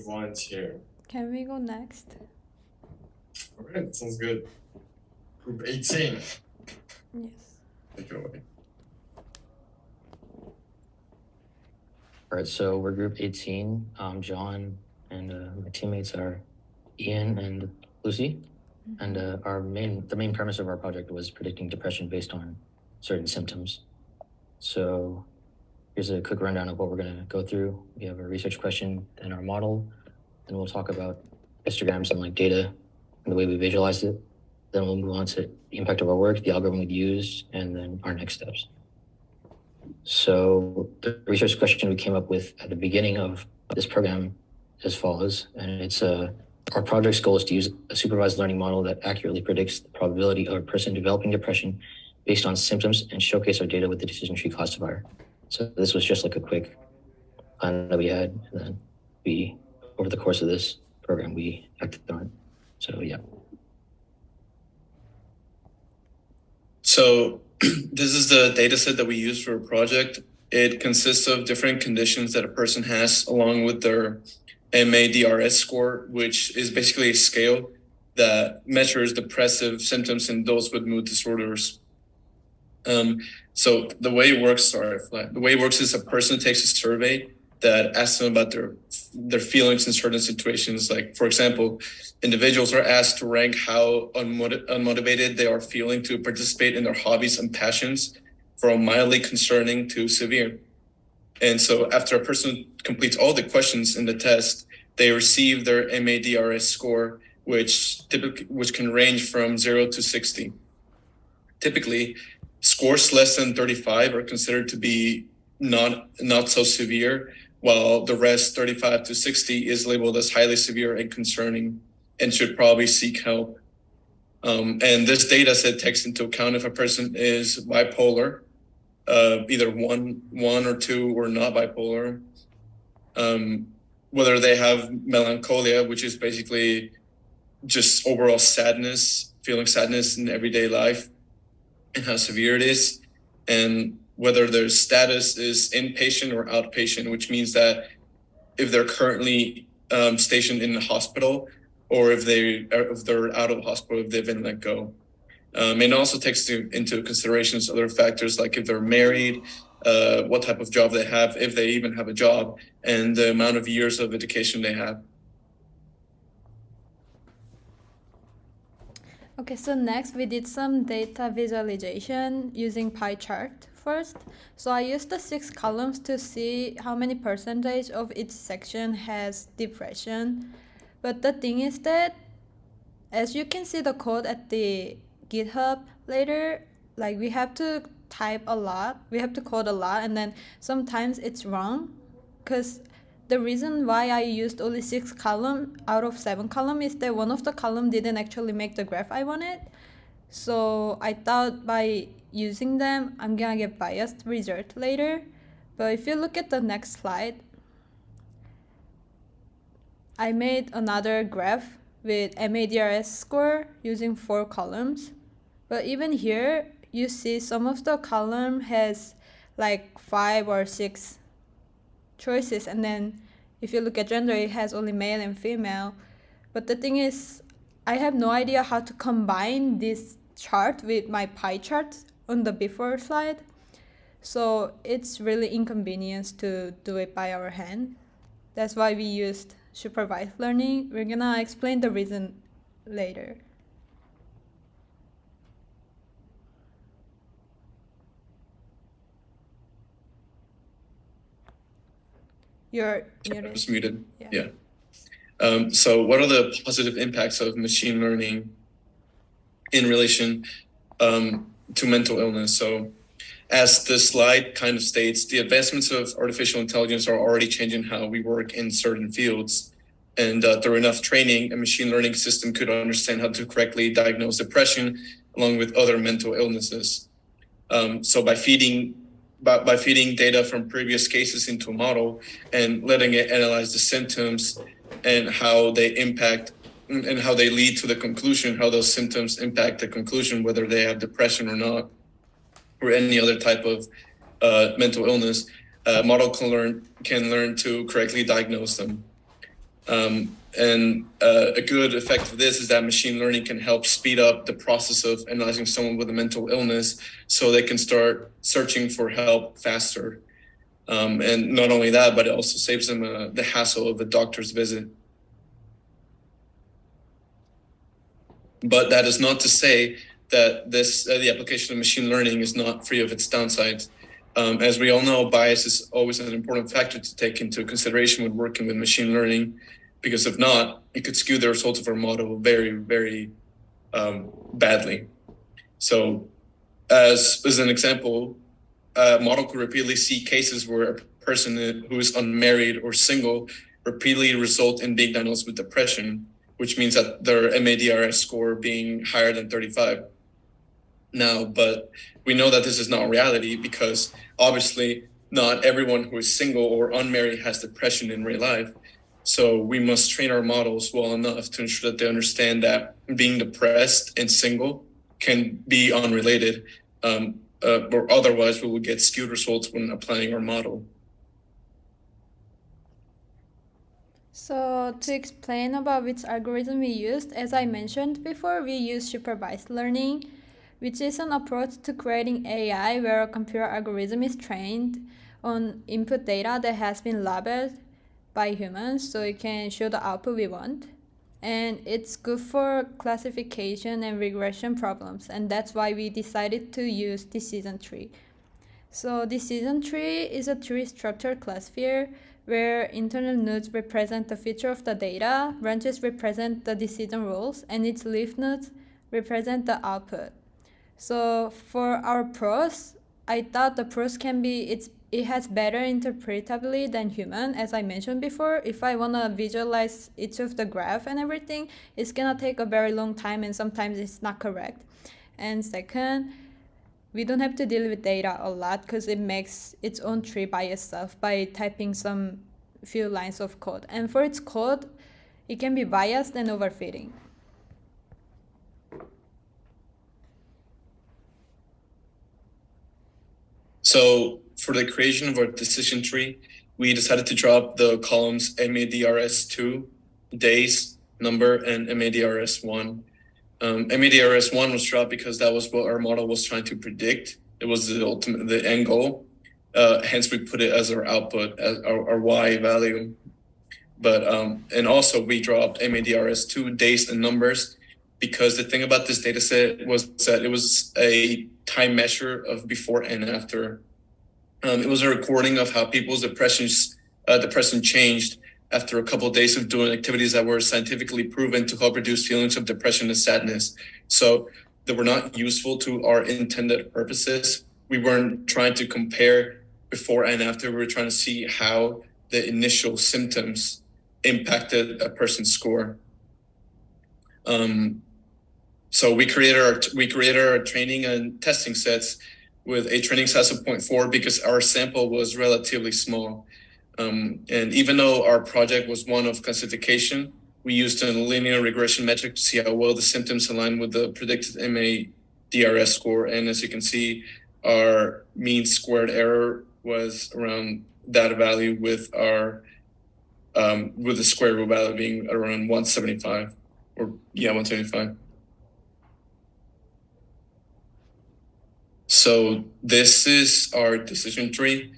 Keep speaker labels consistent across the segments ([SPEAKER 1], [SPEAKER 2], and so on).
[SPEAKER 1] volunteer.
[SPEAKER 2] Can we go next?
[SPEAKER 1] All right, sounds good. Group 18.
[SPEAKER 2] Yes.
[SPEAKER 1] Take it away.
[SPEAKER 3] All right, so we're group 18. John and my teammates are Ian and Lucy. And the main premise of our project was predicting depression based on certain symptoms. So here's a quick rundown of what we're going to go through. We have a research question and our model, and we'll talk about histograms and like data and the way we visualize it. Then we'll move on to the impact of our work, the algorithm we've used, and then our next steps. So the research question we came up with at the beginning of this program as follows, and it's our project's goal is to use a supervised learning model that accurately predicts the probability of a person developing depression based on symptoms and showcase our data with the decision tree classifier. So this was just like a quick plan that we had, and then over the course of this program, we acted on it. So yeah.
[SPEAKER 4] So this is the data set that we use for a project. It consists of different conditions that a person has along with their MADRS score, which is basically a scale that measures depressive symptoms in those with mood disorders. So the way it works is a person takes a survey that asks them about their feelings in certain situations. Like, for example, individuals are asked to rank how unmotivated they are feeling to participate in their hobbies and passions, from mildly concerning to severe. And so after a person completes all the questions in the test, they receive their MADRS score, which can range from 0 to 60. Typically, scores less than 35 are considered to be not so severe, while the rest, 35 to 60, is labeled as highly severe and concerning and should probably seek help. And this data set takes into account if a person is bipolar, either one or two, or not bipolar, whether they have melancholia, which is basically just overall sadness, feeling sadness in everyday life, and how severe it is, and whether their status is inpatient or outpatient, which means that if they're currently stationed in the hospital, or if they're out of the hospital, if they've been let go. And also takes into considerations other factors like if they're married, what type of job they have, if they even have a job, and the amount of years of education they have.
[SPEAKER 2] Okay, so next we did some data visualization using pie chart first. So I used the 6 columns to see how many percentage of each section has depression. But the thing is that, as you can see the code at the GitHub later, like we have to type a lot, we have to code a lot, and then sometimes it's wrong. Because the reason why I used only 6 columns out of 7 columns is that one of the columns didn't actually make the graph I wanted. So I thought by using them, I'm gonna get biased result later. But if you look at the next slide, I made another graph with MADRS score using 4 columns. But even here, you see some of the column has like 5 or 6 choices, and then if you look at gender, it has only male and female. But the thing is, I have no idea how to combine this chart with my pie chart on the before slide. So it's really inconvenience to do it by our hand. That's why we used supervised learning. We're gonna explain the reason later. You're muted.
[SPEAKER 4] I was muted.
[SPEAKER 2] Yeah.
[SPEAKER 4] So what are the positive impacts of machine learning in relation to mental illness? So as the slide kind of states, the advancements of artificial intelligence are already changing how we work in certain fields. And through enough training, a machine learning system could understand how to correctly diagnose depression along with other mental illnesses. So by feeding data from previous cases into a model and letting it analyze the symptoms and how they impact and how they lead to the conclusion, how those symptoms impact the conclusion, whether they have depression or not, or any other type of mental illness, a model can learn to correctly diagnose them. A good effect of this is that machine learning can help speed up the process of analyzing someone with a mental illness so they can start searching for help faster. And not only that, but it also saves them the hassle of a doctor's visit. But that is not to say that the application of machine learning is not free of its downsides. As we all know, bias is always an important factor to take into consideration when working with machine learning, because if not, it could skew the results of our model very, very badly. So as an example, a model could repeatedly see cases where a person who is unmarried or single repeatedly result in being diagnosed with depression, which means that their MADRS score being higher than 35. Now, but we know that this is not reality because obviously not everyone who is single or unmarried has depression in real life. So we must train our models well enough to ensure that they understand that being depressed and single can be unrelated, or otherwise we will get skewed results when applying our model.
[SPEAKER 2] So to explain about which algorithm we used, as I mentioned before, we use supervised learning, which is an approach to creating AI where a computer algorithm is trained on input data that has been labeled by humans so it can show the output we want. And it's good for classification and regression problems, and that's why we decided to use decision tree. So decision tree is a tree structured classifier where internal nodes represent the feature of the data, branches represent the decision rules, and its leaf nodes represent the output. So for our prose, I thought the prose it has better interpretability than human, as I mentioned before. If I want to visualize each of the graph and everything, it's gonna take a very long time and sometimes it's not correct. And second, we don't have to deal with data a lot because it makes its own tree by itself by typing some few lines of code. And for its code, it can be biased and overfitting.
[SPEAKER 4] So for the creation of our decision tree, we decided to drop the columns MADRS2, days, number, and MADRS1. MADRS1 was dropped because that was what our model was trying to predict. It was the end goal. Hence, we put it as our output, as our Y value. But and also we dropped MADRS2, days, and numbers because the thing about this data set was that it was a time measure of before and after. It was a recording of how people's depression changed after a couple of days of doing activities that were scientifically proven to help reduce feelings of depression and sadness. So they were not useful to our intended purposes. We weren't trying to compare before and after. We were trying to see how the initial symptoms impacted a person's score. So we created our training and testing sets with a training size of 0.4 because our sample was relatively small. And even though our project was one of classification, we used a linear regression metric to see how well the symptoms align with the predicted MADRS score. And as you can see, our mean squared error was around that value with the square root value being around 175 175. So this is our decision tree.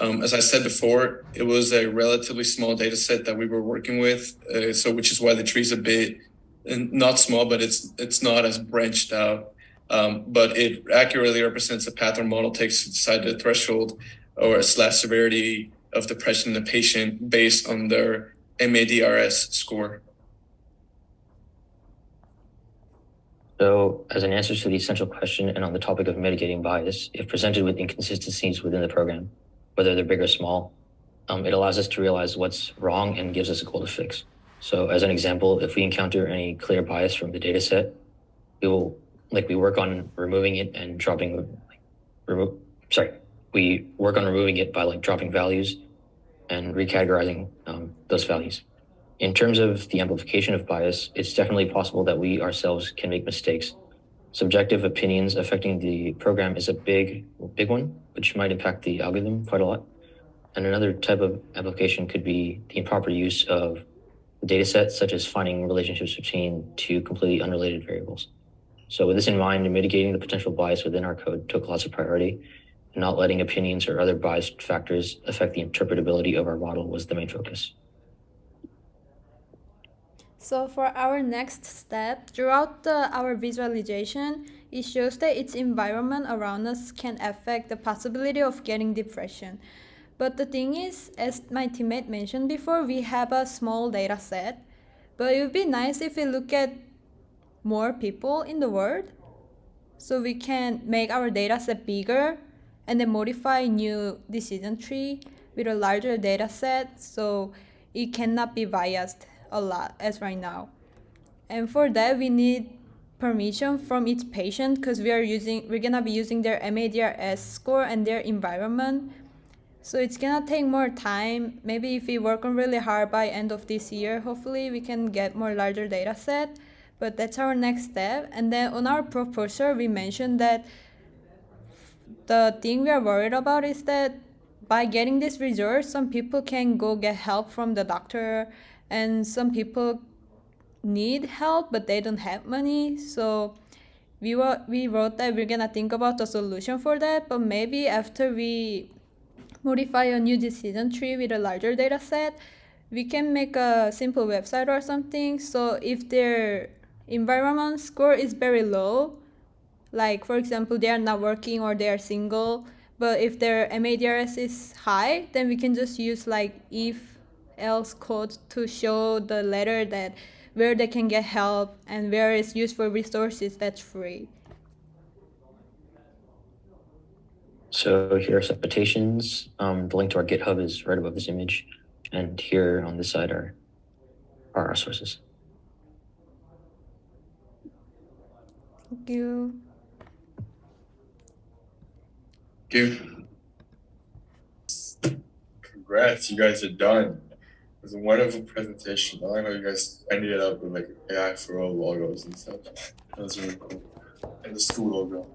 [SPEAKER 4] As I said before, it was a relatively small data set that we were working with, which is why the tree is a bit not small, but it's not as branched out. But it accurately represents the path our model takes to decide the threshold or / severity of depression in the patient based on their MADRS score.
[SPEAKER 3] So, as an answer to the essential question and on the topic of mitigating bias, if presented with inconsistencies within the program, whether they're big or small, it allows us to realize what's wrong and gives us a goal to fix. So as an example, if we encounter any clear bias from the data set, we work on removing it and we work on removing it by dropping values and recategorizing those values. In terms of the amplification of bias, it's definitely possible that we ourselves can make mistakes. Subjective opinions affecting the program is a big one, which might impact the algorithm quite a lot. And another type of application could be the improper use of data sets, such as finding relationships between two completely unrelated variables. So with this in mind, mitigating the potential bias within our code took lots of priority, and not letting opinions or other biased factors affect the interpretability of our model was the main focus.
[SPEAKER 2] So for our next step, throughout our visualization, it shows that its environment around us can affect the possibility of getting depression. But the thing is, as my teammate mentioned before, we have a small data set. But it would be nice if we look at more people in the world, so we can make our data set bigger and then modify new decision tree with a larger data set so it cannot be biased a lot as right now. And for that we need permission from each patient because we're gonna be using their MADRS score and their environment. So it's gonna take more time. Maybe if we work on really hard by end of this year, hopefully we can get more larger data set. But that's our next step. And then on our proposal, we mentioned that the thing we are worried about is that by getting this results, some people can go get help from the doctor, and some people need help but they don't have money. So we wrote that we're gonna think about the solution for that, but maybe after we modify a new decision tree with a larger data set, we can make a simple website or something. So if their environment score is very low, like for example they are not working or they are single, but if their MADRS is high, then we can just use like if else code to show the letter that where they can get help and where is useful resources that's free.
[SPEAKER 3] So here are some citations. The link to our GitHub is right above this image, and here on this side are our sources.
[SPEAKER 2] Thank you.
[SPEAKER 4] Thank you.
[SPEAKER 1] Congrats, you guys are done. It was a wonderful presentation. I like how you guys ended it up with like AI4ALL logos and stuff. That was really cool. And the school logo.